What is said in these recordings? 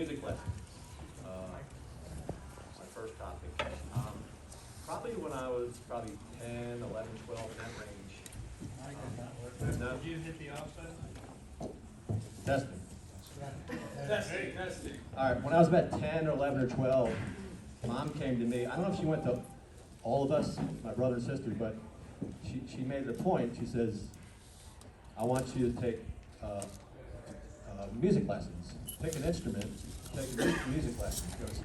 music lessons. My first topic. Probably when I was 10, 11, 12, in that range. No? Did you hit the offset? Testing. Testing. All right, when I was about 10 or 11 or 12, Mom came to me. I don't know if she went to all of us, my brother and sister, but she made it a point. She says, I want you to take music lessons. Take an instrument, take music lessons. She goes,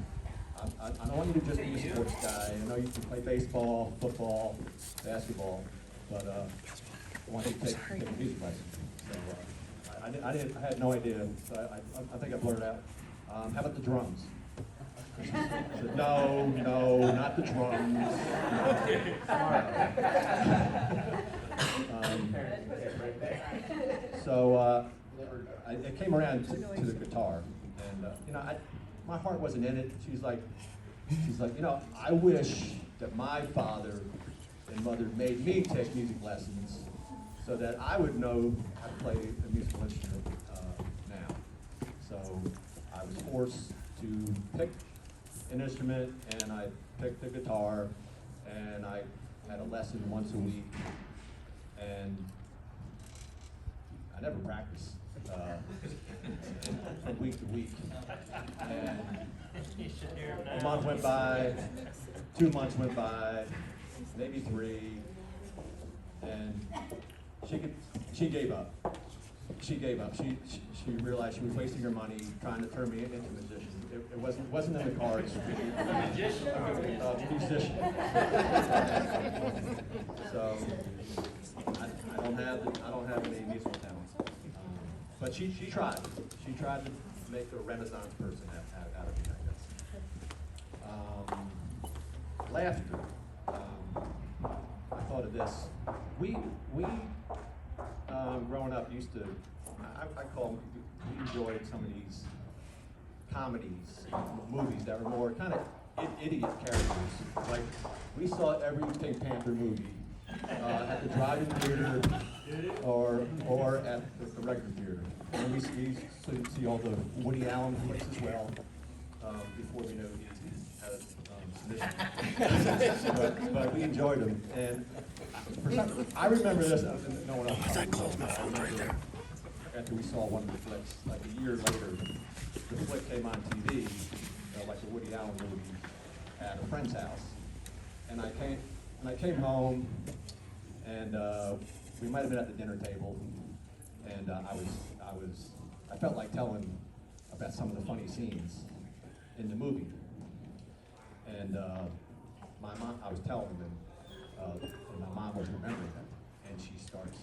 I don't want you to just be a sports guy. I know you can play baseball, football, basketball, but I want you to take music lessons. So I had no idea. So I think I blurted out. How about the drums? I said, no, not the drums. So it came around to the guitar, and my heart wasn't in it. She's like, I wish that my father and mother made me take music lessons so that I would know how to play a musical instrument now. So I was forced to pick an instrument, and I picked the guitar, and I had a lesson once a week, and I never practiced from week to week. And a month went by, 2 months went by, maybe 3, and she gave up. She gave up. She realized she was wasting her money trying to turn me into a musician. It wasn't in the cards. A musician. So I don't have any musical talent. But she tried. She tried to make a Renaissance person out of me, I guess. Laughter. I thought of this. We growing up used to, I call them, we enjoyed some of these comedies, movies that were more kind of idiot characters. Like, we saw every Pink Panther movie at the drive-in theater or at the regular theater. And we used to see all the Woody Allen flicks as well, before we knew he had a submission. But we enjoyed them. And I remember this, no one else. I closed my phone right there. After we saw one of the flicks, like a year later, the flick came on TV, like a Woody Allen movie, at a friend's house. And I came home, and we might have been at the dinner table, and I felt like telling about some of the funny scenes in the movie. And my mom, I was telling them, and my mom was remembering them, and she starts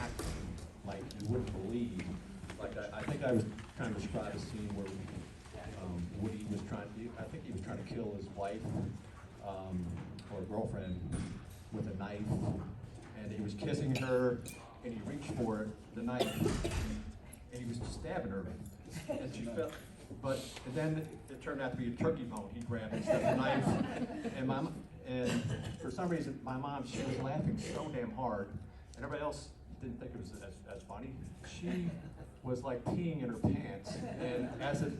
acting like you wouldn't believe. Like I think I was trying to describe a scene where Woody was I think he was trying to kill his wife or girlfriend with a knife, and he was kissing her, and he reached for it, the knife, and he was stabbing her, and she felt. But then it turned out to be a turkey bone he grabbed instead of a knife, and for some reason my mom, she was laughing so damn hard, and everybody else didn't think it was as funny. She was like peeing in her pants, and as a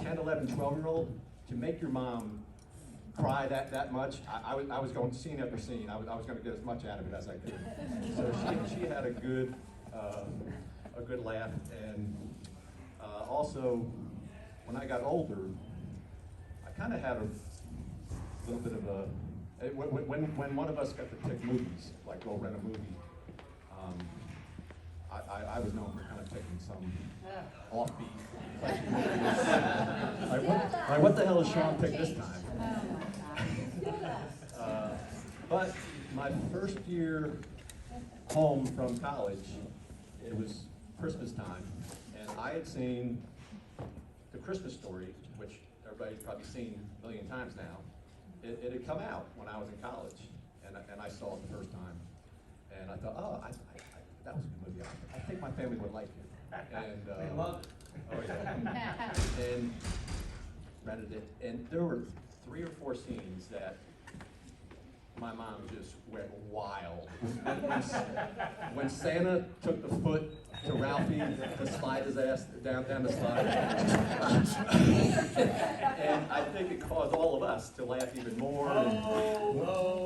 10, 11, 12-year-old, to make your mom cry that much, I was going scene after scene. I was going to get as much out of it as I could. So she had a good laugh, and also when I got older, I kind of had a little bit of a when one of us got to pick movies, like go rent a movie. I was known for kind of taking some offbeat. Like what the hell is Sean pick this time? But my first year home from college, it was Christmas time, and I had seen The Christmas Story, which everybody's probably seen a million times now. It had come out when I was in college, and I saw it the first time, and I thought, oh, that was a good movie. I think my family would like it. And They love it. Oh yeah. And rented it, and there were 3 or 4 scenes that my mom just went wild. When Santa took the foot to Ralphie to slide his ass down the slide. And I think it caused all of us to laugh even more.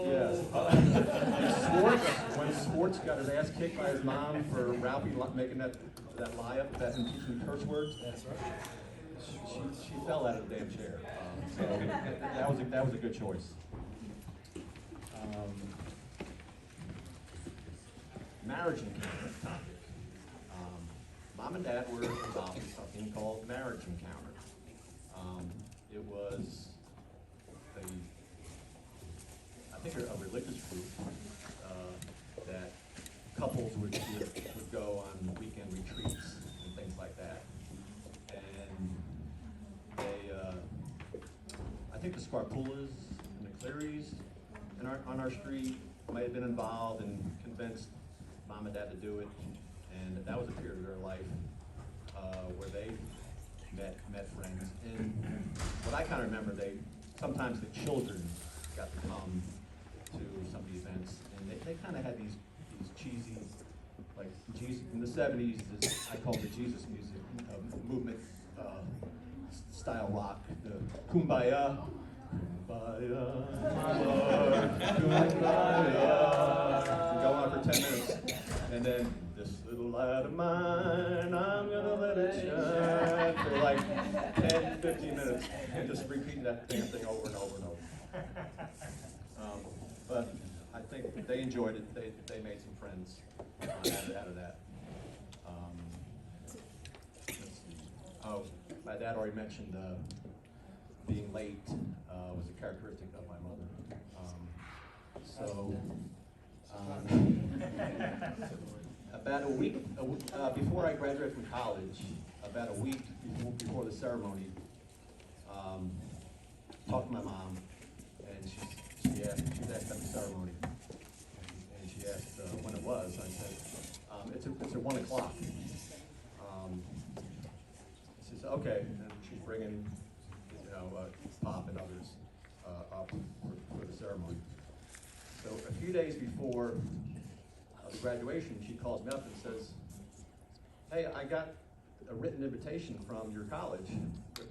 Yes. When Swartz got his ass kicked by his mom for Ralphie making that lie up, that impeaching curse words. That's right. She fell out of the damn chair. So that was a good choice. Marriage encounter topic. Mom and Dad were involved in something called marriage encounter. It was I think a religious group that couples would go on weekend retreats and things like that. And I think the Scarpullas and the Clearys on our street might have been involved and convinced Mom and Dad to do it. And that was a period of their life where they met friends. And what I kind of remember, sometimes the children got to come to some of the events, and they kind of had these cheesy, like Jesus in the '70s. I call it the Jesus music movement style rock, the Kumbaya. Kumbaya, my Lord, Kumbaya. Go on for 10 minutes, and then this little light of mine, I'm gonna let it shine for like 10, 15 minutes, and just repeating that damn thing over and over and over. But I think they enjoyed it. They made some friends out of that. Let's see. Oh, my dad already mentioned being late was a characteristic of my mother. About a week before I graduated from college, about a week before the ceremony, talked to my mom, and she asked at the ceremony, and she asked when it was. I said, it's at 1 o'clock. She said, okay, and she's bringing, Pop and others up for the ceremony. So a few days before the graduation, she calls me up and says, hey, I got a written invitation from your college, the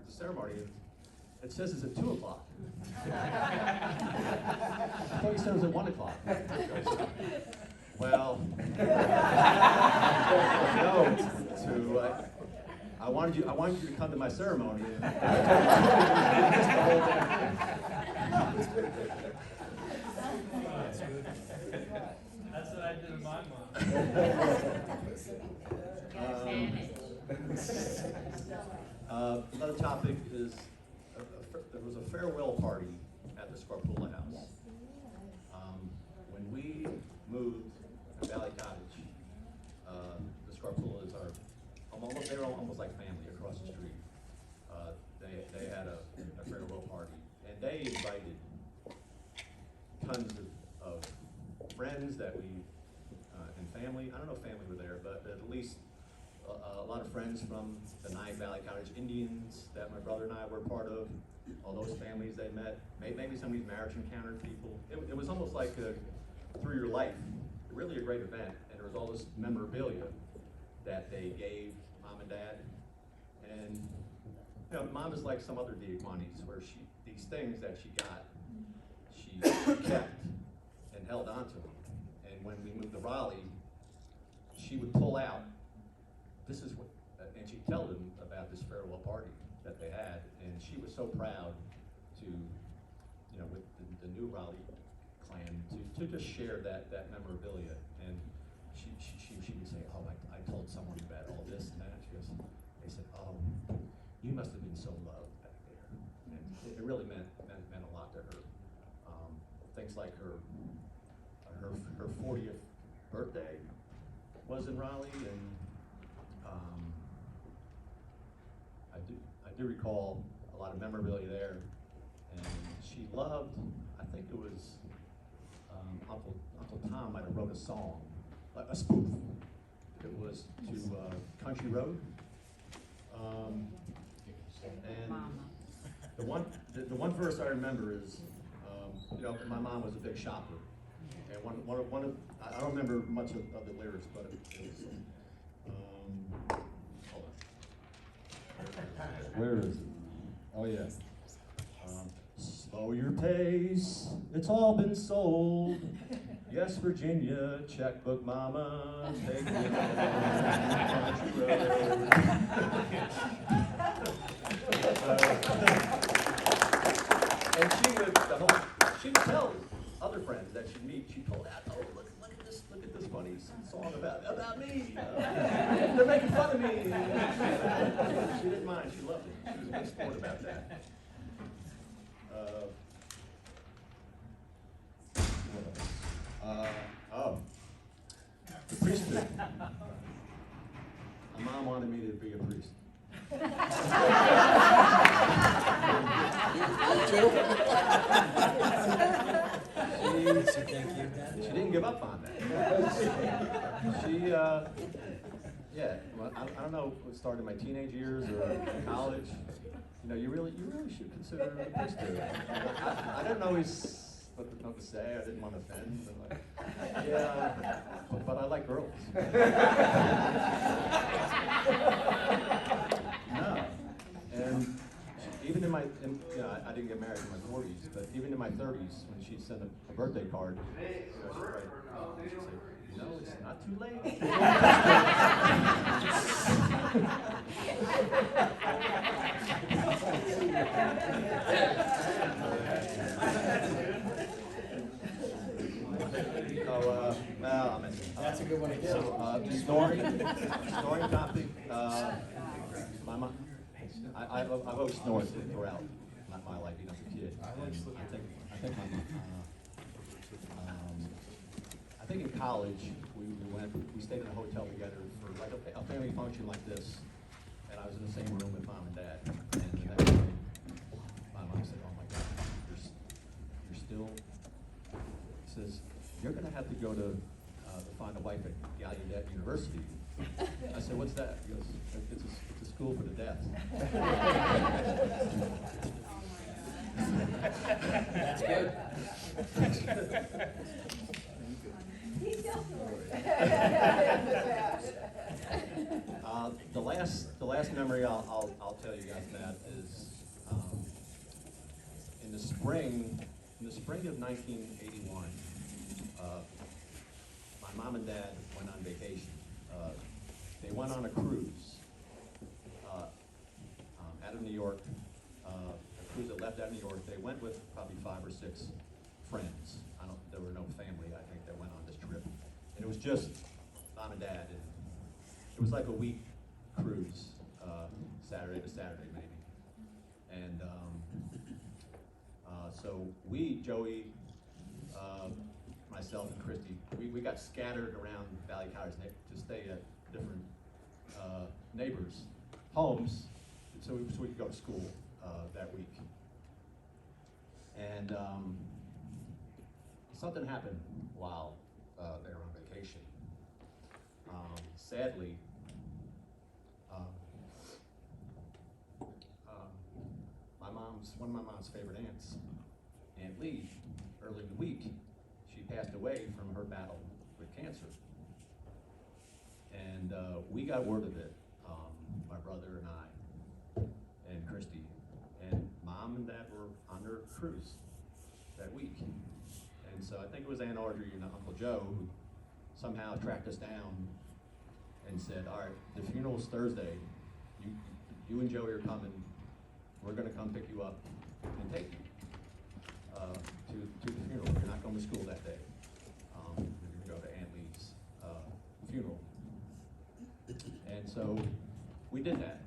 ceremony. It says it's at 2 o'clock. I thought you said it was at 1 o'clock. Well, I wanted you to come to my ceremony. That's what I did in my mom. Another topic is there was a farewell party at the Scarpulla house. When we moved to Valley Cottage, the Scarpullas they were almost like family across the street. They had a farewell party, and they invited tons of friends that and family. I don't know if family were there, but at least a lot of friends from the Valley Cottage Indians that my brother and I were part of. All those families they met. Maybe some of these marriage encounter people. It was almost like through your life. Really a great event, and there was all this memorabilia that they gave Mom and Dad. And Mom is like some other Diaquanis, where these things that she got, she kept and held on to them. And when we moved to Raleigh, she would pull out, and she'd tell them about this farewell party that they had, and she was so proud to, with the new Raleigh clan, to just share that memorabilia. And she would say, oh, I told someone about all this and that. They said, oh, you must have been so loved back there. And it really meant a lot to her. Things like her 40th birthday was in Raleigh, and I do recall a lot of memorabilia there. And she loved, I think it was Uncle Tom might have wrote a song, a spoof. It was to Country Road. And the one verse I remember is, you know, my mom was a big shopper. And I don't remember much of the lyrics, but it was, hold on. Where is it? Oh, yeah. Slow your pace, it's all been sold. Yes, Virginia, checkbook mama, take me home, country road. And she would tell other friends that she'd meet, she'd pull out, oh, look at this funny song about me. They're making fun of me. She didn't mind, she loved it. She was a big sport about that. The priesthood. My mom wanted me to be a priest. She didn't give up on that. Well, I don't know if it started in my teenage years or college. You know, you really should consider it a priesthood. I didn't always what to say. I didn't want to offend. But but I like girls. No, and even I didn't get married in my 40s, but even in my 30s, when she'd send a birthday card, she'd say, it's not too late. That's a good one again. Snoring topic. My mom, I've always snored throughout my life, even as a kid. And I think in college we stayed in a hotel together for like a family function like this, and I was in the same room with mom and dad. And the next day, my mom said, "Oh my God, you're still." She says, "You're going to have to go to find a wife at Gallaudet University." I said, "What's that?" He goes, "It's a school for the deaf." That's good. The last memory I'll tell you guys about is in the spring of 1981. My mom and dad went on vacation. They went on a cruise out of New York. A cruise that left out of New York. They went with probably 5 or 6 friends. There were no family, I think, that went on this trip. And it was just mom and dad. And it was like a week cruise, Saturday to Saturday maybe. And so Joey, myself and Christy, we got scattered around Valley Towers to stay at different neighbors' homes so we could go to school that week. And something happened while they were on vacation. Sadly, one of my mom's favorite aunts, Aunt Lee, early in the week, she passed away from her battle with cancer. And we got word of it, my brother and I, and Christy, and mom and dad were on their cruise that week. And so I think it was Aunt Audrey and Uncle Joe who somehow tracked us down and said, "All right, the funeral's Thursday. You and Joey are coming. We're going to come pick you up and take you to the funeral. You're not going to school that day. You're going to go to Aunt Lee's funeral." And so we did that.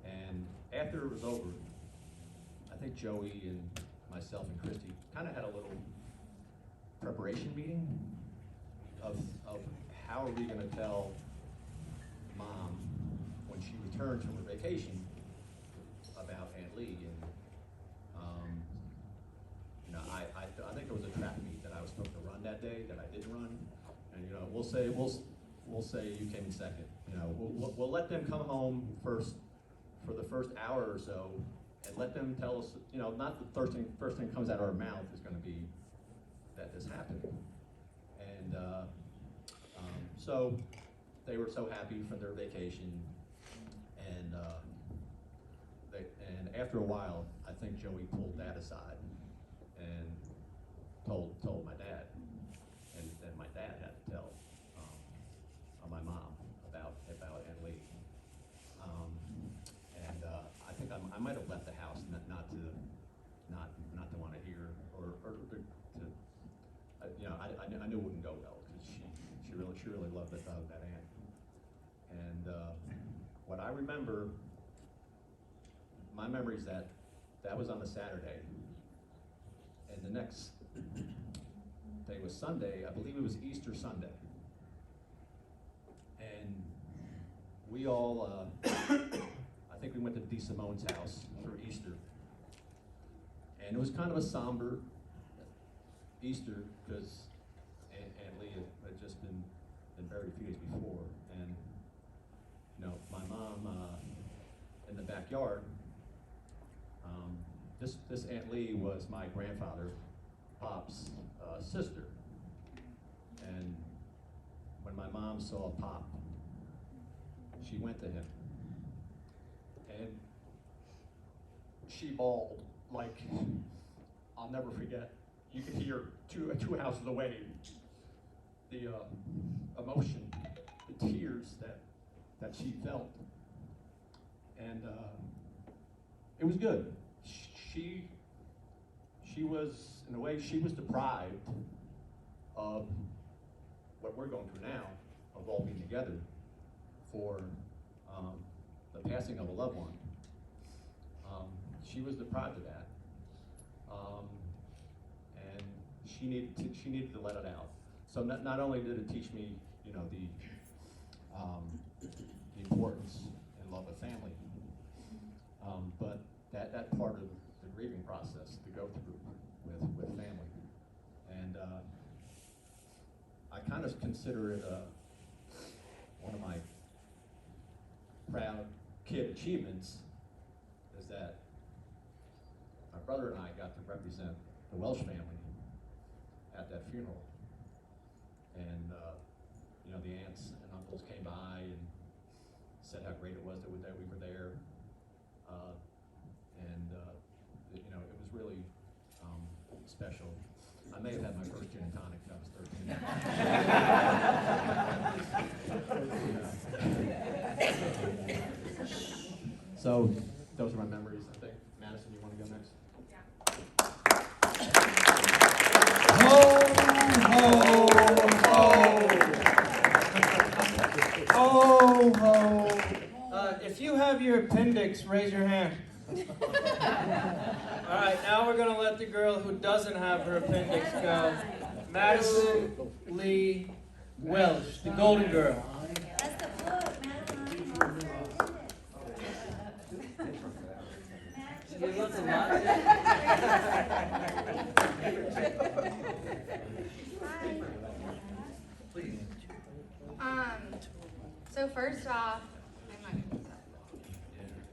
And after it was over, I think Joey and myself and Christy kind of had a little preparation meeting of how are we going to tell Mom when she returns from her vacation about Aunt Lee. And I think there was a track meet that I was supposed to run that day that I didn't run, and we'll say you came in second. We'll let them come home first for the first hour or so, and let them tell us, not the first thing comes out of our mouth is going to be that this happened. And so they were so happy for their vacation, and after a while, I think Joey pulled Dad aside and told my dad, and then my dad had to tell my mom about Aunt Lee. I think I might have left the house not to want to hear or to I knew it wouldn't go well because she really loved that aunt. And what I remember, my memory is that was on a Saturday, and the next day was Sunday. I believe it was Easter Sunday, and we all, I think we went to Dee Simone's house for Easter, and it was kind of a somber Easter because Aunt Lee had just been buried a few days before, and my mom in the backyard. This Aunt Lee was my grandfather, Pop's sister, and when my mom saw Pop, she went to him, and she bawled like I'll never forget. You could hear two houses away the emotion, the tears that she felt, and it was good. She was, in a way, she was deprived of what we're going through now, of all being together for the passing of a loved one. She was deprived of that, and she needed to let it out. So not only did it teach me, the importance and love of family, but that part of the grieving process to go through with family, and I kind of consider it one of my proud kid achievements is that my brother and I got to represent the Welsh family at that funeral, and the aunts and uncles came by and said how great it was that we were there, and it was really special. I may have had my first gin and tonic when I was 13. So those are my memories, I think. Madison, you want to go next? Ho, ho. If you have your appendix, raise your hand. All right, now we're going to let the girl who doesn't have her appendix go. Madison Lee Welsh, the Golden Girl. That's the book, She looks a lot. Please. So first off,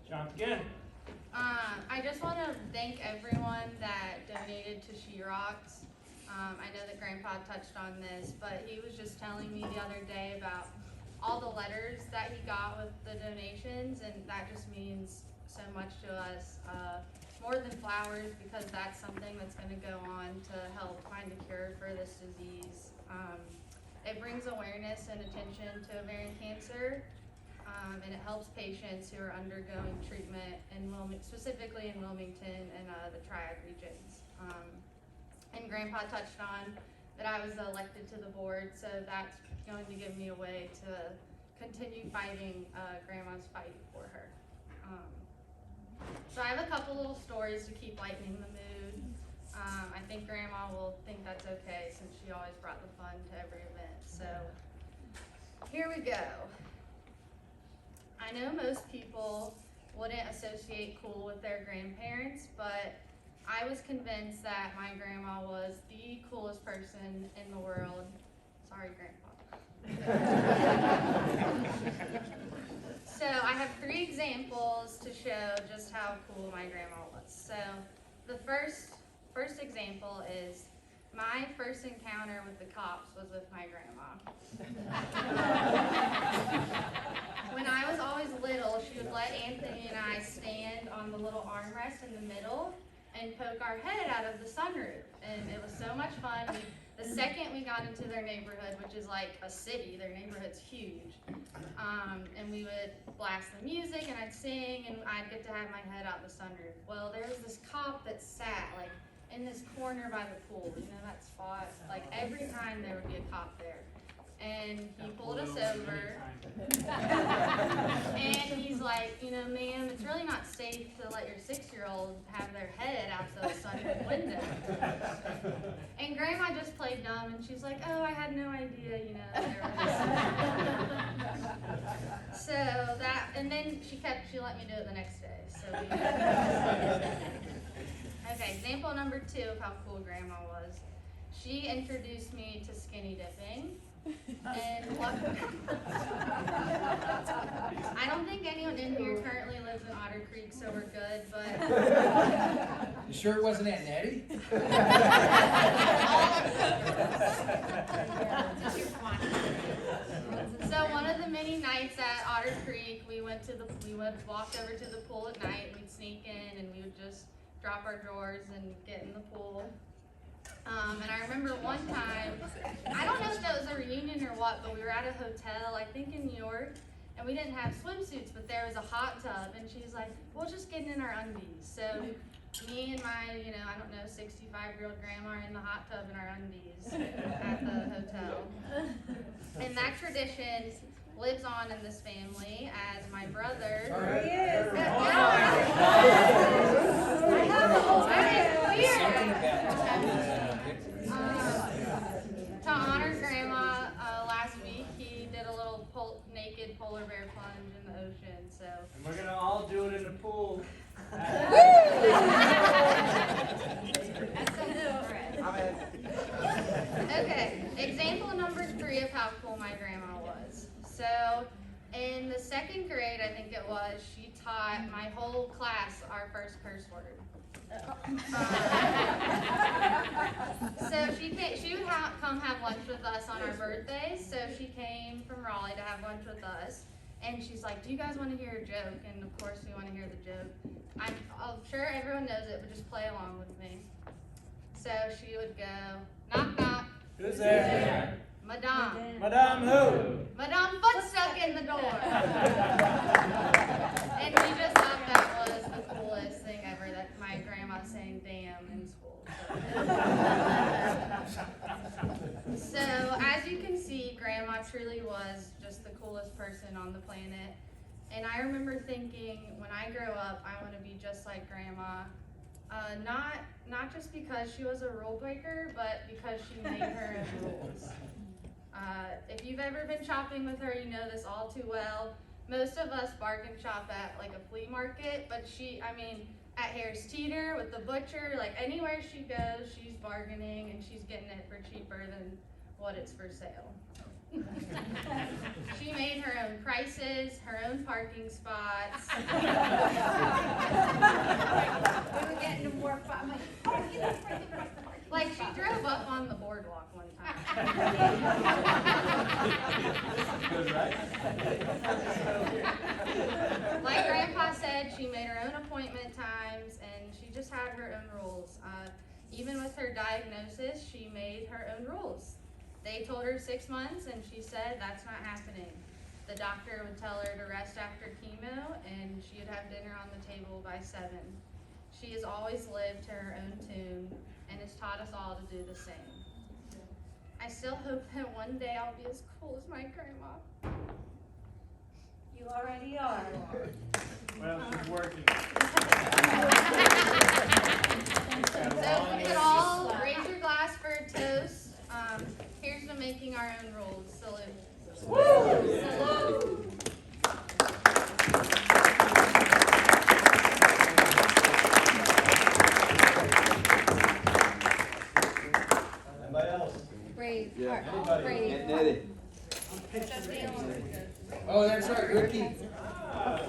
Jump again. I just want to thank everyone that donated to She Rocks. I know that Grandpa touched on this, but he was just telling me the other day about all the letters that he got with the donations, and that just means so much to us. More than flowers, because that's something that's going to go on to help find a cure for this disease. It brings awareness and attention to ovarian cancer, and it helps patients who are undergoing treatment specifically in Wilmington and the Triad regions. And Grandpa touched on that I was elected to the board, so that's going to give me a way to continue fighting Grandma's fight for her. So I have a couple little stories to keep lightening the mood. I think Grandma will think that's okay since she always brought the fun to every event. So here we go. I know most people wouldn't associate cool with their grandparents, but I was convinced that my grandma was the coolest person in the world. Sorry, Grandpa. So I have 3 examples to show just how cool my grandma was. So the first example is my first encounter with the cops was with my grandma. When I was always little, she would let Anthony and I stand on the little armrest in the middle and poke our head out of the sunroof. And it was so much fun. The second we got into their neighborhood, which is like a city, their neighborhood's huge, and we would blast the music and I'd sing and I'd get to have my head out the sunroof. Well, there was this cop that sat like in this corner by the pool, you know that spot? Like every time there would be a cop there. And he pulled us over, and he's like, you know, ma'am, it's really not safe to let your 6-year-old have their head out the sunroof window. And Grandma just played dumb, and she's like, oh, I had no idea, you know. So that, and then she let me do it the next day. So okay, example number 2 of how cool Grandma was. She introduced me to skinny dipping. And I don't think anyone in here currently lives in Otter Creek, so we're good, but You sure it wasn't Aunt Nettie? so one of the many nights at Otter Creek, we would walk over to the pool at night, we'd sneak in and we would just drop our drawers and get in the pool. And I remember one time, I don't know if that was a reunion or what, but we were at a hotel, I think in New York, and we didn't have swimsuits, but there was a hot tub, and she's like, we'll just get in our undies. So me and my, you know, I don't know, 65-year-old grandma are in the hot tub in our undies at the hotel. And that tradition lives on in this family as my brother. There he is. To honor Grandma, last week he did a little naked polar bear plunge in the ocean. So. And we're gonna all do it in the pool. Okay, example number 3 of how cool my grandma was. So, in the 2nd grade, I think it was, she taught my whole class our first curse word. So she would come have lunch with us on our birthdays. So she came from Raleigh to have lunch with us. And she's like, do you guys want to hear a joke? And of course we want to hear the joke. I'm sure everyone knows it, but just play along with me. So she would go, knock knock. Who's there? Madame. Madame who? Madame foot stuck in the door. And we just thought that was the coolest thing ever, that my grandma saying damn in school. So as you can see, Grandma truly was just the coolest person on the planet. And I remember thinking, when I grow up, I want to be just like Grandma. Not just because she was a rule breaker, but because she made her own rules. If you've ever been shopping with her, you know this all too well. Most of us bargain shop at like a flea market, but at Harris Teeter with the butcher, like anywhere she goes, she's bargaining and she's getting it for cheaper than what it's for sale. She made her own prices, her own parking spots. We were getting more fun. Like she drove up on the boardwalk one time. Good, right? Like Grandpa said, she made her own appointment times and she just had her own rules. Even with her diagnosis, she made her own rules. They told her 6 months and she said that's not happening. The doctor would tell her to rest after chemo and she would have dinner on the table by 7. She has always lived to her own tune and has taught us all to do the same. I still hope that one day I'll be as cool as my grandma. You already are. Well, she's working. So if we could all raise your glass for a toast. Here's to making our own rules. Salute. Salute. Anybody else? Brave. Anybody? Brave. Aunt Nettie. Just Oh, that's right, Ricky.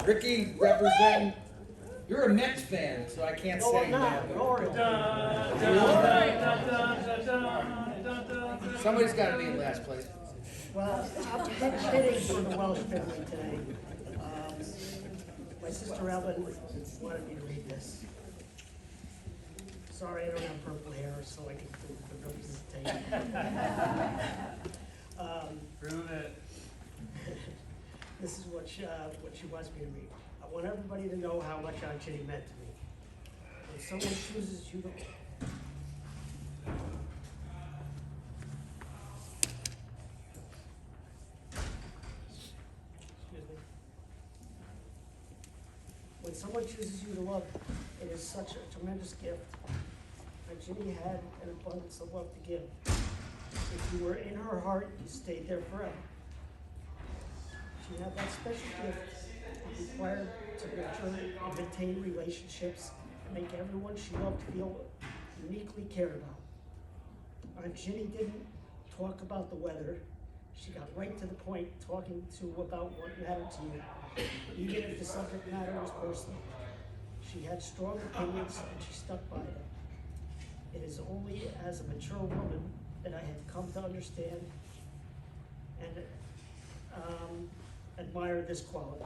Ricky representing, you're a Mets fan, so I can't say that. Somebody's gotta be in last place. Well, I'm hitting for the Welsh family today. My sister Ellen wanted me to read this. Sorry, I don't have purple hair, so I can do the representation. Prove it. This is what she wants me to read. I want everybody to know how much Aunt Ginny meant to me. When someone chooses you to... Excuse me. When someone chooses you to love, it is such a tremendous gift. Aunt Ginny had an abundance of love to give. If you were in her heart, you stayed there forever. She had that special gift required to nurture and maintain relationships and make everyone she loved feel uniquely cared about. Aunt Ginny didn't talk about the weather. She got right to the point, talking about what mattered to you, even if the subject matter was personal. She had strong opinions and she stuck by them. It is only as a mature woman that I have come to understand and admire this quality.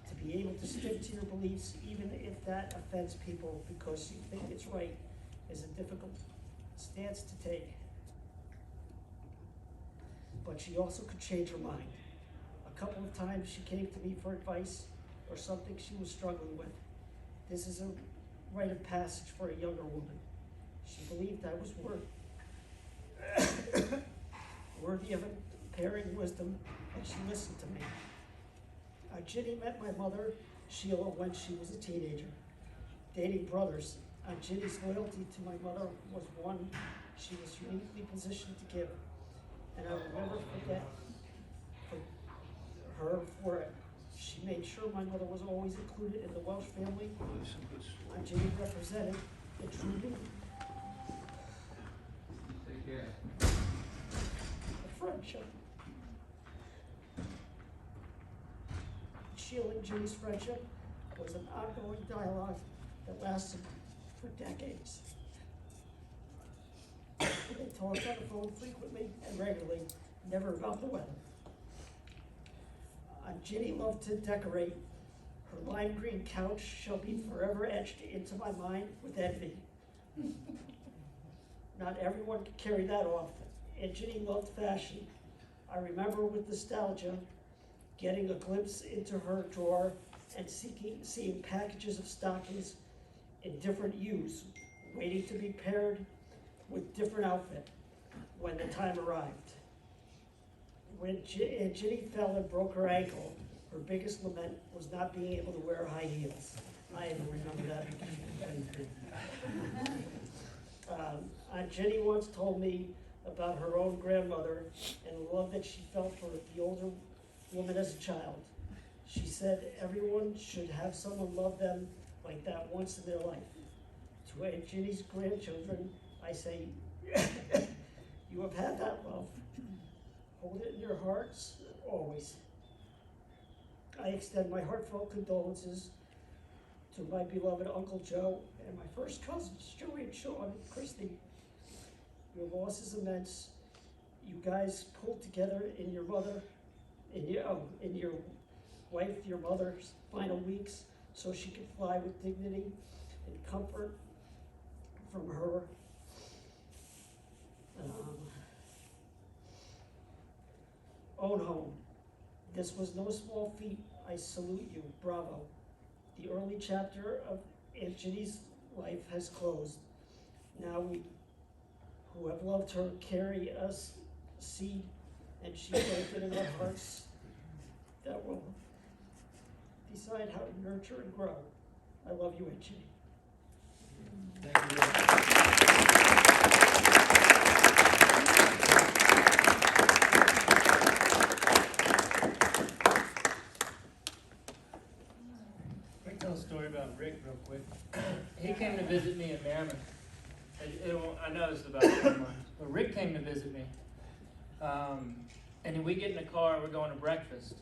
To be able to stick to your beliefs, even if that offends people because you think it's right, is a difficult stance to take. But she also could change her mind. A couple of times she came to me for advice or something she was struggling with. This is a rite of passage for a younger woman. She believed I was worthy of impairing wisdom, and she listened to me. Ginny met my mother, Sheila, when she was a teenager. Dating brothers, Ginny's loyalty to my mother was one she was uniquely positioned to give, and I will never forget her for it. She made sure my mother was always included in the Welsh family. Ginny represented the true meaning. The friendship. Sheila and Ginny's friendship was an ongoing dialogue that lasted for decades. They talked on the phone frequently and regularly, never about the weather. Ginny loved to decorate. Her lime green couch shall be forever etched into my mind with envy. Not everyone could carry that off, and Ginny loved fashion. I remember with nostalgia getting a glimpse into her drawer and seeing packages of stockings in different hues, waiting to be paired with different outfit when the time arrived. When Ginny fell and broke her ankle, her biggest lament was not being able to wear high heels. I even remember that. Ginny once told me about her own grandmother and the love that she felt for the older woman as a child. She said everyone should have someone love them like that once in their life. To Aunt Ginny's grandchildren, I say, you have had that love. Hold it in your hearts always. I extend my heartfelt condolences to my beloved Uncle Joe and my first cousins, Joey and Sean and Christy. Your loss is immense. You guys pulled together in your wife, your mother's final weeks, so she could fly with dignity and comfort from her own home. This was no small feat. I salute you. Bravo. The early chapter of Aunt Ginny's life has closed. Now we, who have loved her, carry us seed, and she planted in our hearts that will decide how to nurture and grow. I love you, Aunt Ginny. Thank you. Let me tell a story about Rick real quick. He came to visit me in Merriman. I know it's about 4 months, but Rick came to visit me. And we get in the car, we're going to breakfast.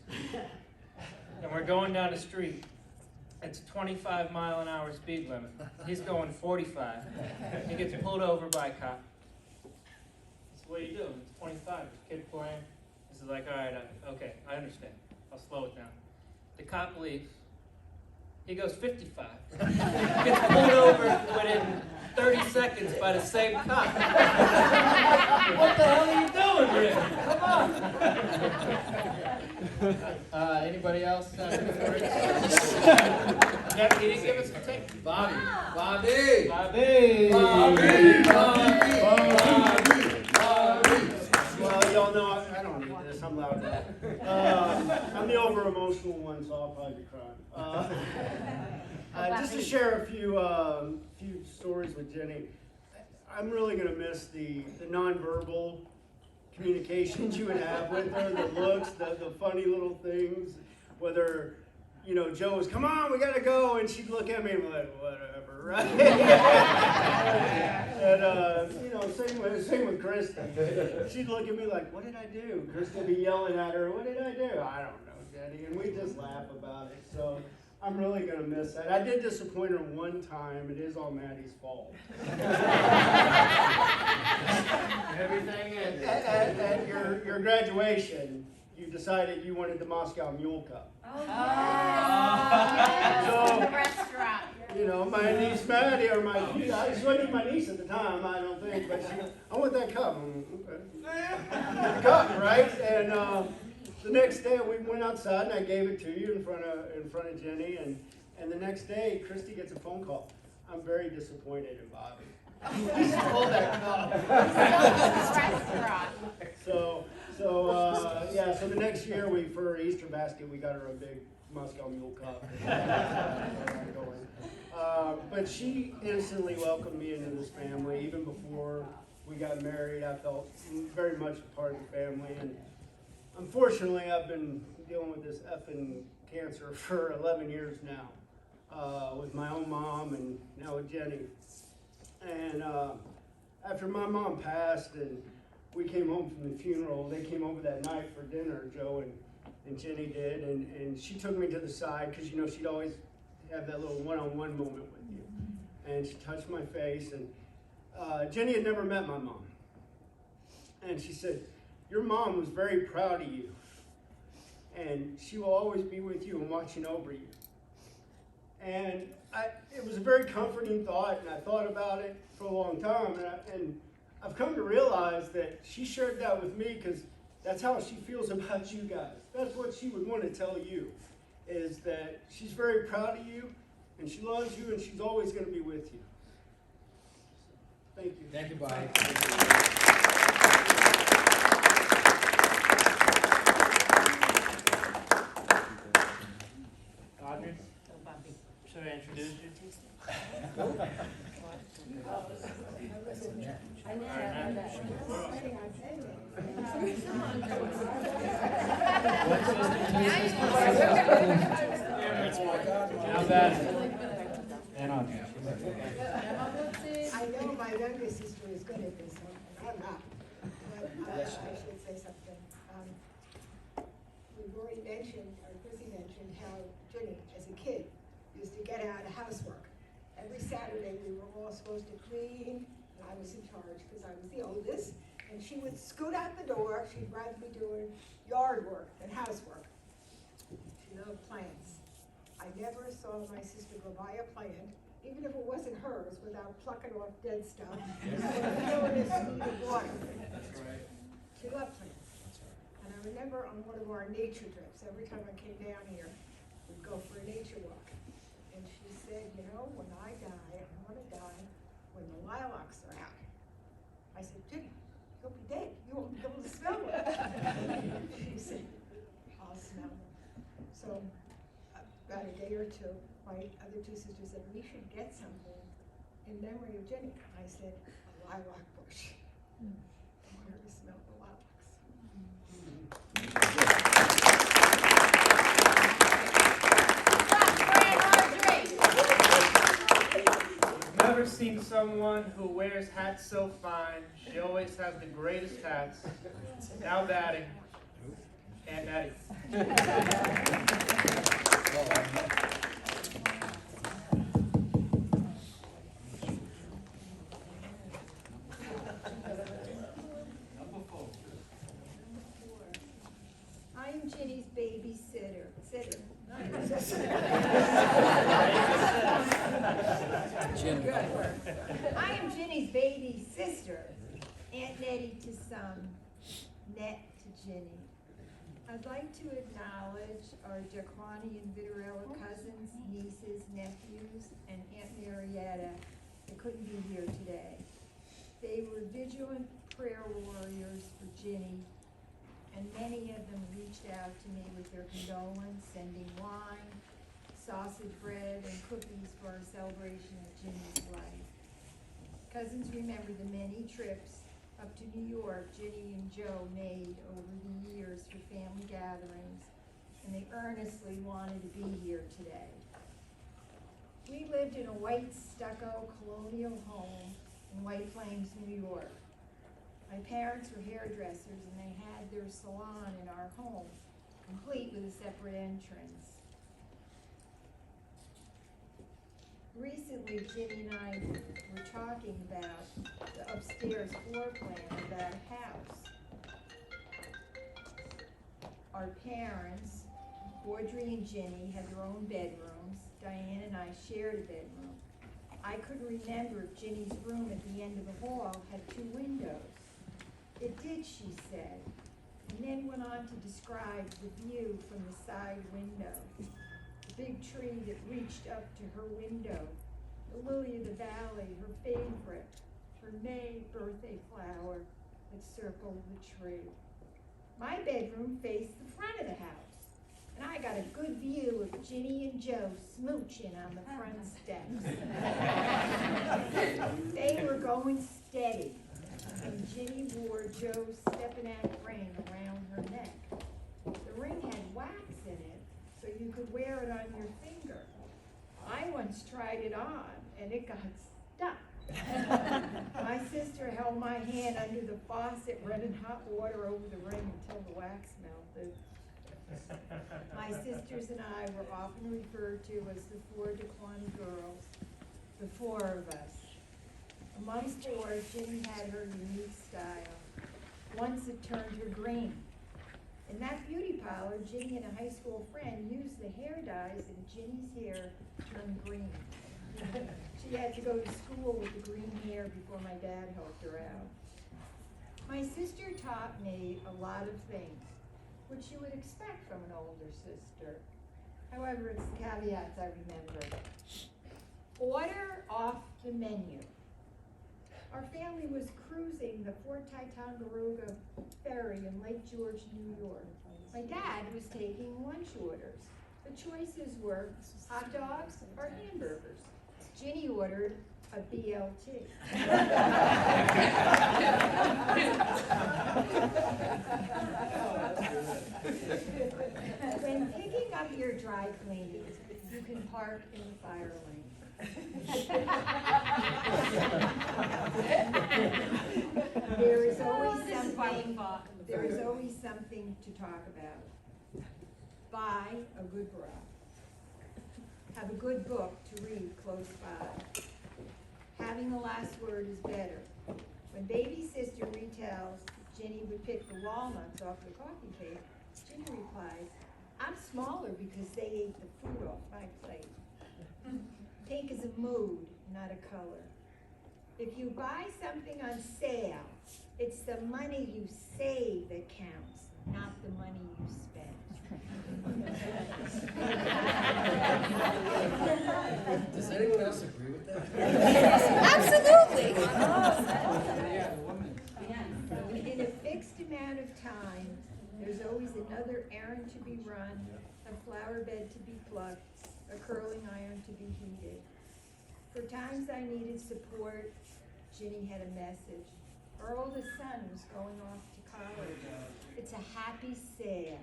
And we're going down the street. It's a 25-mile-an-hour speed limit. He's going 45. He gets pulled over by a cop. That's what you do. It's 25. Kid playing. This is like, all right, okay, I understand. I'll slow it down. The cop leaves. He goes 55. Gets pulled over within 30 seconds by the same cop. What the hell are you doing, Rick? Come on. Anybody else have any stories? He didn't give us a ticket. Bobby. Well, y'all know I don't need this. I'm loud enough. I'm the over emotional one, so I'll probably be crying. Just to share a few stories with Jenny. I'm really gonna miss the nonverbal communications you would have with her, the looks, the funny little things. Whether, you know, Joe was, come on, we gotta go, and she'd look at me and be like, whatever, right? And you know, same with Kristen. She'd look at me like, what did I do? Kristen would be yelling at her, what did I do? I don't know, Jenny, and we just laugh about it. So I'm really gonna miss that. I did disappoint her one time. It is all Maddie's fault. Everything is. At your graduation, you decided you wanted the Moscow Mule Cup. Oh, So, the restaurant. you know, my niece Maddie, or she wasn't my niece at the time, I don't think, but she goes, I want that cup. Okay. Cup, right? And the next day we went outside and I gave it to you in front of Jenny, and the next day Christy gets a phone call. I'm very disappointed in Bobby. He stole that cup. Restaurant. So the next year for her Easter basket, we got her a big Moscow Mule Cup. But she instantly welcomed me into this family. Even before we got married, I felt very much a part of the family. And unfortunately, I've been dealing with this effing cancer for 11 years now, with my own mom and now with Jenny. And after my mom passed and we came home from the funeral, they came over that night for dinner, Joe and Jenny did, and she took me to the side, because you know she'd always have that little one-on-one moment with you. And she touched my face, and Jenny had never met my mom. And she said, your mom was very proud of you, and she will always be with you and watching over you. And it was a very comforting thought, and I thought about it for a long time, and I've come to realize that she shared that with me because that's how she feels about you guys. That's what she would want to tell you, is that she's very proud of you, and she loves you, and she's always going to be with you. Thank you. Thank you, Bobby. Audrey, should I introduce you? How's that? And Audrey. I know my younger sister is good at this one, and I'm not. But I should say something. We've already mentioned, or Chrissy mentioned, how Ginny, as a kid, used to get out of housework. Every Saturday, we were all supposed to clean, and I was in charge because I was the oldest. And she would scoot out the door. She'd rather be doing yard work than housework. She loved plants. I never saw my sister go buy a plant, even if it wasn't hers, without plucking off dead stuff and filling it with water. She loved plants. And I remember on one of our nature trips, every time I came down here, we'd go for a nature walk. And she said, you know, when I die, I want to die when the lilacs are out. I said, Ginny, you'll be dead. You won't be able to smell them. She said, I'll smell them. So about a day or two, my other two sisters said, we should get something in memory of Ginny. I said, a lilac bush. I want her to smell the lilacs. Never seen someone who wears hats so fine. She always has the greatest hats. Now batting, Aunt Nettie. I am Ginny's babysitter. Sitter. Good work. I am Ginny's baby sister, Aunt Nettie to some, Net to Ginny. I'd like to acknowledge our Jaquani and Vitarella cousins, nieces, nephews, and Aunt Marietta that couldn't be here today. They were vigilant prayer warriors for Ginny, and many of them reached out to me with their condolence, sending wine, sausage bread, and cookies for our celebration of Ginny's life. Cousins remember the many trips up to New York Ginny and Joe made over the years for family gatherings, and they earnestly wanted to be here today. We lived in a white stucco colonial home in White Plains, New York. My parents were hairdressers, and they had their salon in our home, complete with a separate entrance. Recently, Ginny and I were talking about the upstairs floor plan of that house. Our parents, Audrey and Ginny, had their own bedrooms. Diane and I shared a bedroom. I couldn't remember if Ginny's room at the end of the hall had 2 windows. It did, she said, and then went on to describe the view from the side window. The big tree that reached up to her window, the lily of the valley, her favorite, her May birthday flower that circled the tree. My bedroom faced the front of the house, and I got a good view of Ginny and Joe smooching on the front steps. They were going steady, and Ginny wore Joe's steppin' ring around her neck. The ring had wax in it, so you could wear it on your finger. I once tried it on, and it got stuck. My sister held my hand under the faucet, running hot water over the ring until the wax melted. My sisters and I were often referred to as the 4 Daquani girls, the 4 of us. Amongst 4, Ginny had her unique style. Once it turned her green. In that beauty parlor, Ginny and a high school friend used the hair dyes, and Ginny's hair turned green. She had to go to school with the green hair before my dad helped her out. My sister taught me a lot of things, which you would expect from an older sister. However, it's the caveats I remember. Order off the menu. Our family was cruising the Fort Ticonderoga ferry in Lake George, New York. My dad was taking lunch orders. The choices were hot dogs or hamburgers. Ginny ordered a BLT. When picking up your dry cleaning, you can park in the fire lane. There is always something to talk about. Buy a good bra. Have a good book to read close by. Having the last word is better. When baby sister retells Ginny would pick the walnuts off the coffee cake, Ginny replies, I'm smaller because they ate the food off my plate. Pink is a mood, not a color. If you buy something on sale, it's the money you save that counts, not the money you spend. Does anyone else agree with that? Absolutely. Yeah, the woman. In a fixed amount of time, there's always another errand to be run, a flower bed to be plucked, a curling iron to be heated. For times I needed support, Ginny had a message. Our oldest son was going off to college. It's a happy sad.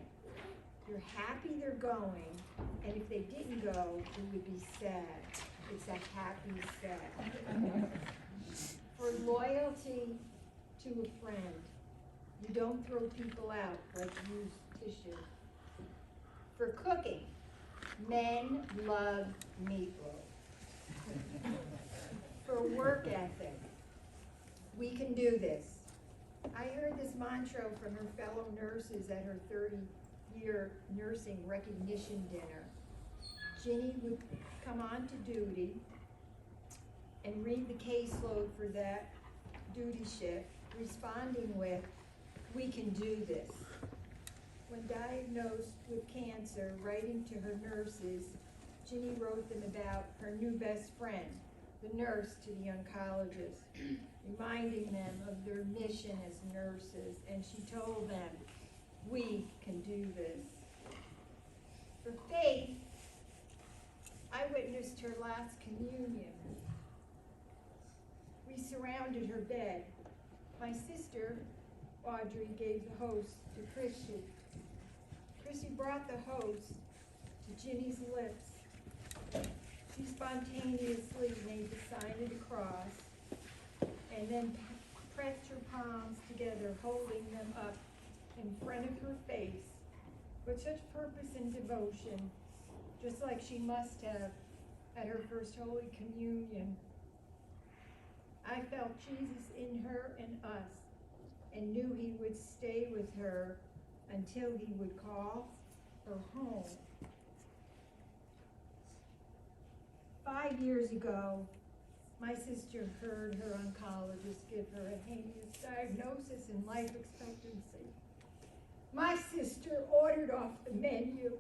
You're happy they're going, and if they didn't go, it would be sad. It's a happy sad. For loyalty to a friend, you don't throw people out like you used competition. For cooking, men love meatloaf. For work ethic, we can do this. I heard this mantra from her fellow nurses at her 30-year nursing recognition dinner. Ginny would come on to duty and read the caseload for that duty shift, responding with, "We can do this." When diagnosed with cancer, writing to her nurses, Ginny wrote them about her new best friend, the nurse to the oncologist, reminding them of their mission as nurses, and she told them, "We can do this." For Faith, I witnessed her last communion. We surrounded her bed. My sister, Audrey, gave the host to Christy. Christy brought the host to Ginny's lips. She spontaneously made the sign of the cross and then pressed her palms together, holding them up in front of her face with such purpose and devotion, just like she must have at her first Holy Communion. I felt Jesus in her and us and knew he would stay with her until he would call her home. 5 years ago, my sister heard her oncologist give her a heinous diagnosis and life expectancy. My sister ordered off the menu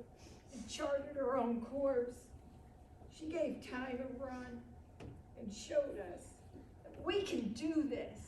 and charted her own course. She gave time a run and showed us that we can do this.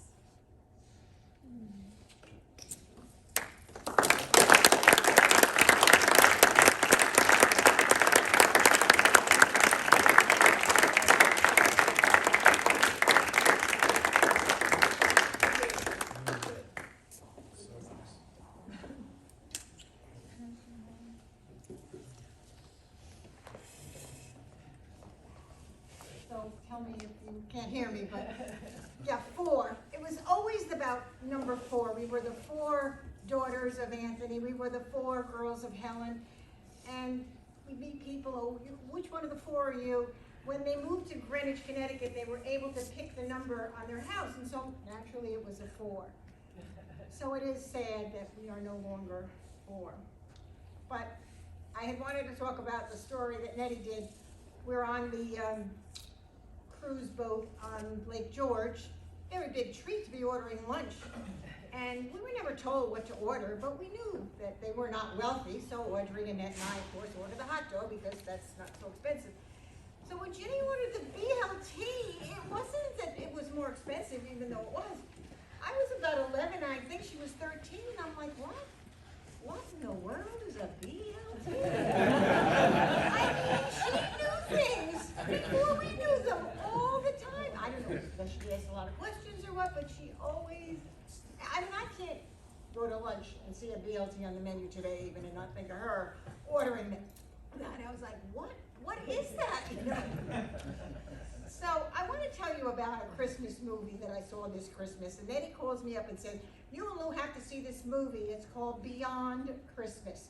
So tell me if you can't hear me, but yeah, 4. It was always about number 4. We were the 4 daughters of Anthony. We were the 4 girls of Helen. And we meet people, oh, which one of the 4 are you? When they moved to Greenwich, Connecticut, they were able to pick the number on their house. And so naturally it was a 4. So it is sad that we are no longer 4. But I had wanted to talk about the story that Nettie did. We're on the cruise boat on Lake George. Very big treat to be ordering lunch. And we were never told what to order, but we knew that they were not wealthy, so Audrey, Annette, and I, of course, ordered the hot dog because that's not so expensive. So when Ginny ordered the BLT, it wasn't that it was more expensive, even though it was. I was about 11, I think she was 13, and I'm like, what? What in the world is a BLT? I mean, she knew things before we knew them all the time. I don't know if she asked a lot of questions or what, but she always, I mean, I can't go to lunch and see a BLT on the menu today even and not think of her ordering it. And I was like, what? What is that? You know? So I want to tell you about a Christmas movie that I saw this Christmas. And then he calls me up and says, you will have to see this movie. It's called Beyond Christmas.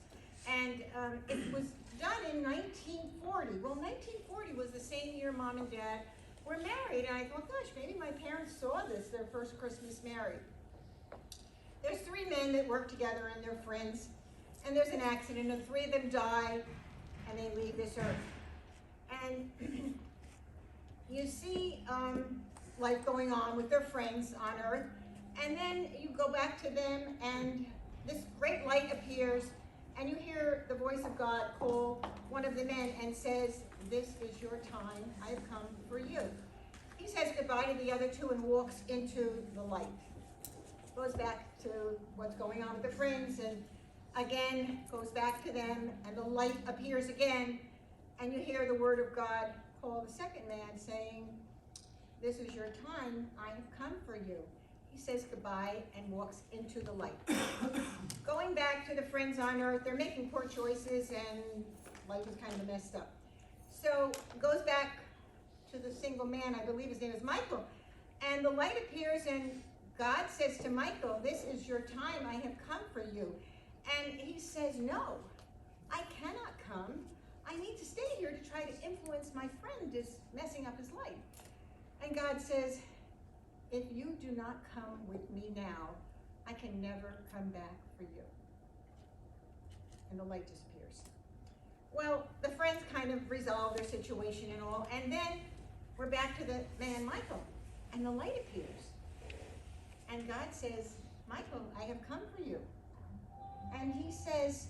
And it was done in 1940. Well, 1940 was the same year Mom and Dad were married. And I thought, gosh, maybe my parents saw this, their first Christmas married. There's 3 men that work together and they're friends. And there's an accident and 3 of them die and they leave this earth. And you see life going on with their friends on earth. And then you go back to them and this great light appears and you hear the voice of God call one of the men and says, this is your time, I have come for you. He says goodbye to the other 2 and walks into the light. Goes back to what's going on with the friends and again goes back to them and the light appears again and you hear the word of God call the second man saying, this is your time, I have come for you. He says goodbye and walks into the light. Going back to the friends on earth, they're making poor choices and life is kind of messed up. So goes back to the single man, I believe his name is Michael, and the light appears and God says to Michael, this is your time, I have come for you. And he says, no, I cannot come. I need to stay here to try to influence my friend who's messing up his life. And God says, if you do not come with me now, I can never come back for you. And the light disappears. Well, the friends kind of resolve their situation and all, and then we're back to the man Michael, and the light appears. And God says, Michael, I have come for you. And he says,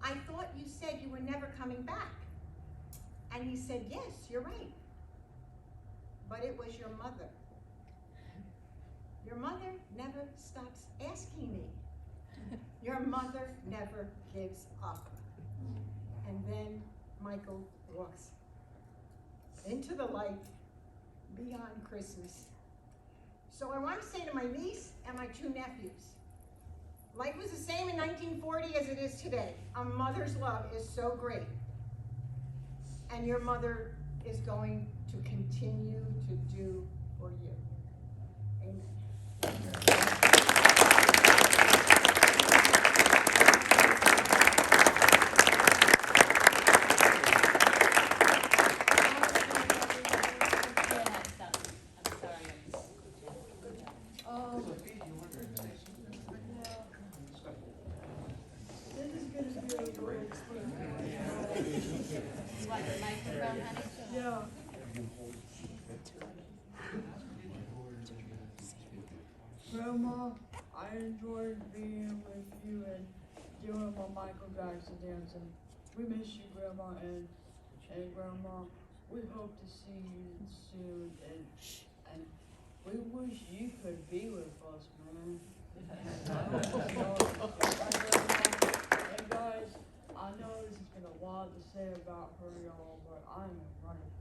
I thought you said you were never coming back. And he said, yes, you're right. But it was your mother. Your mother never stops asking me. Your mother never gives up. And then Michael walks into the light beyond Christmas. So I want to say to my niece and my two nephews, life was the same in 1940 as it is today. A mother's love is so great. And your mother is going to continue to do for you. Amen. Grandma, I enjoyed being with you and doing my Michael Jackson dancing. We miss you, Grandma, and Grandma, we hope to see you soon, and we wish you could be with us, man. And guys, I know this has been a lot to say about her, y'all, but I'm running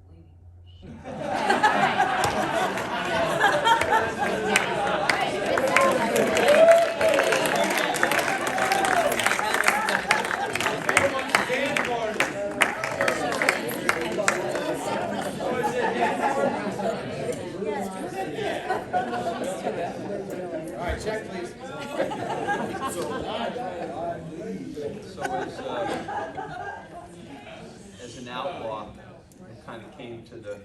Check, please. So as an outlaw, I kind of came to the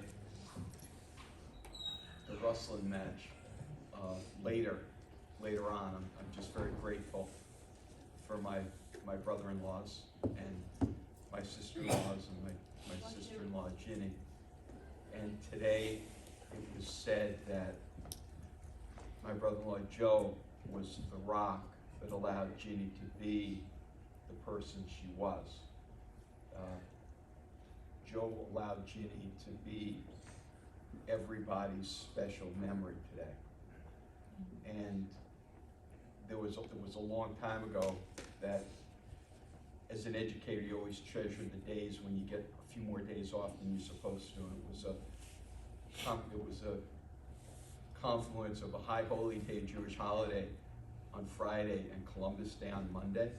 wrestling match later on. I'm just very grateful for my brother-in-laws and my sister-in-laws and my sister-in-law Ginny. And today it was said that my brother-in-law Joe was the rock that allowed Ginny to be the person she was. Joe allowed Ginny to be everybody's special memory today. And there was a long time ago that as an educator you always treasure the days when you get a few more days off than you're supposed to. And it was a confluence of a high holy day Jewish holiday on Friday and Columbus Day on Monday.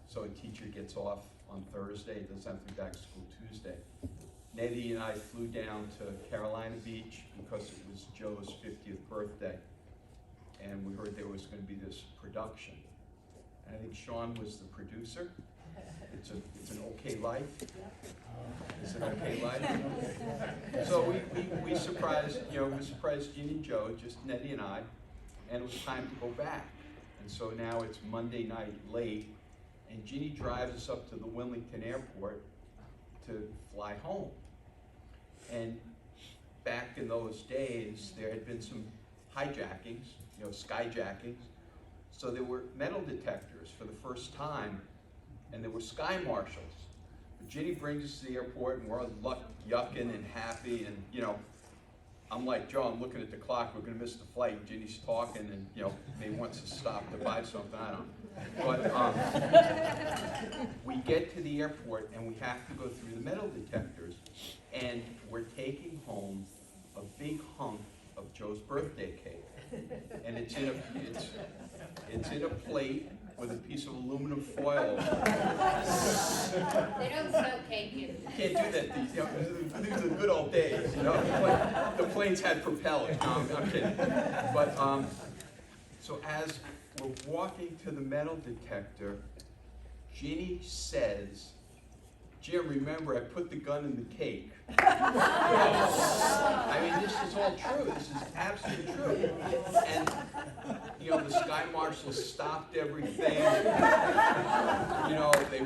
So a teacher gets off on Thursday, doesn't have to be back to school Tuesday. Nettie and I flew down to Carolina Beach because it was Joe's 50th birthday. And we heard there was going to be this production. And I think Sean was the producer. It's an okay life. It's an okay life. So we surprised, we surprised Ginny and Joe, just Nettie and I, and it was time to go back. And so now it's Monday night late, and Ginny drives us up to the Wilmington airport to fly home. And back in those days, there had been some hijackings, skyjackings. So there were metal detectors for the first time, and there were sky marshals. But Ginny brings us to the airport, and we're all yucking and happy, and I'm like, Joe, I'm looking at the clock, we're gonna miss the flight. Ginny's talking, and maybe wants to stop to buy something, I don't know. But we get to the airport, and we have to go through the metal detectors, and we're taking home a big hunk of Joe's birthday cake. And it's in a plate with a piece of aluminum foil. They don't sell cake here. You can't do that. These are the good old days. The planes had propellers. No, I'm kidding. But so we're walking to the metal detector. Ginny says, Jim, remember, I put the gun in the cake. I mean, this is all true. This is absolutely true. And, you know, the Sky Marshal stopped everything. You know, they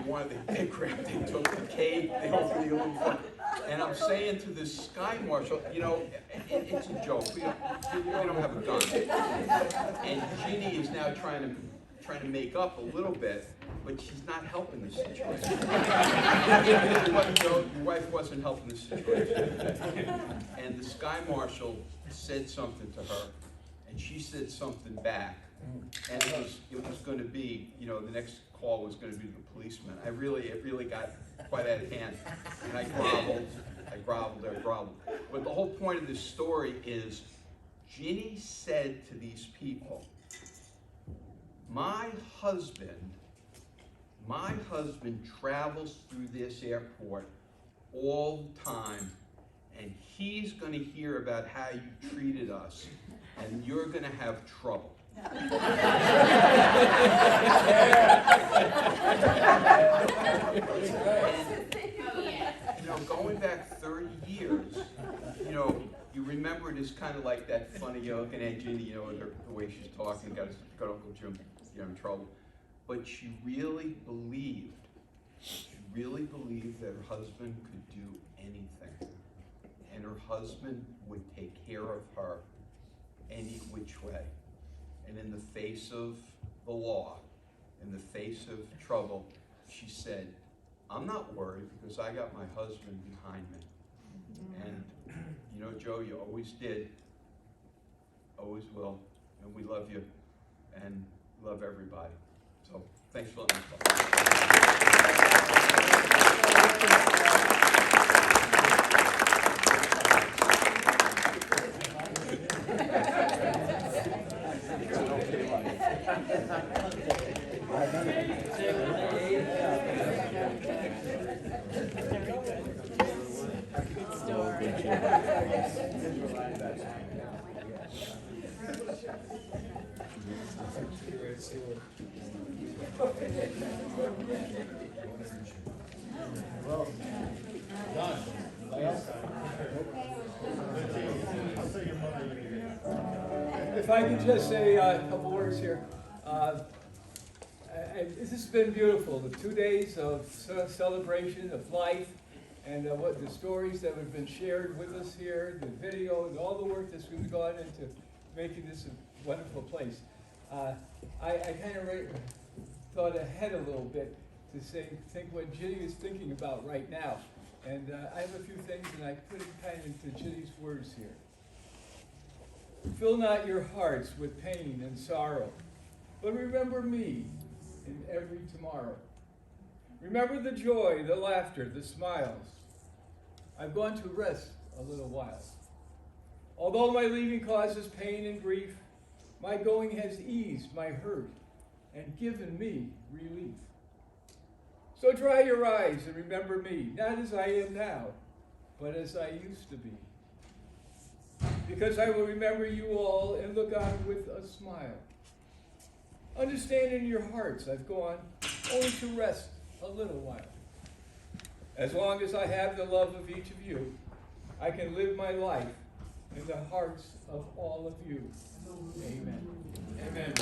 took the cake, they opened the little book. And I'm saying to the Sky Marshal, you know, it's a joke. We don't have a gun. And Ginny is now trying to make up a little bit, but she's not helping the situation. Your wife wasn't helping the situation. And the Sky Marshal said something to her, and she said something back. And it was going to be, you know, the next call was going to be the policeman. It really got quite out of hand. And I groveled. But the whole point of this story is, Ginny said to these people, my husband travels through this airport all the time, and he's going to hear about how you treated us, and you're going to have trouble. And, you know, going back 30 years, you know, you remember it as kind of like that funny, you're looking at Ginny, you know, the way she's talking, got Uncle Jim, you know, in trouble. But she really believed that her husband could do anything. And her husband would take care of her any which way. And in the face of the law, in the face of trouble, she said, I'm not worried because I got my husband behind me. And, you know, Joe, you always did, always will, and we love you, and love everybody. So, thanks for letting me talk. If I could just say a couple words here. This has been beautiful. The 2 days of celebration of life, and what the stories that have been shared with us here, the video, and all the work that's been gone into making this a wonderful place. I kind of thought ahead a little bit to think what Ginny is thinking about right now. And I have a few things, and I put it kind of into Ginny's words here. Fill not your hearts with pain and sorrow, but remember me in every tomorrow. Remember the joy, the laughter, the smiles. I've gone to rest a little while. Although my leaving causes pain and grief, my going has eased my hurt and given me relief. So dry your eyes and remember me, not as I am now, but as I used to be. Because I will remember you all and look on with a smile. Understand in your hearts I've gone only to rest a little while. As long as I have the love of each of you, I can live my life in the hearts of all of you. Amen. Amen.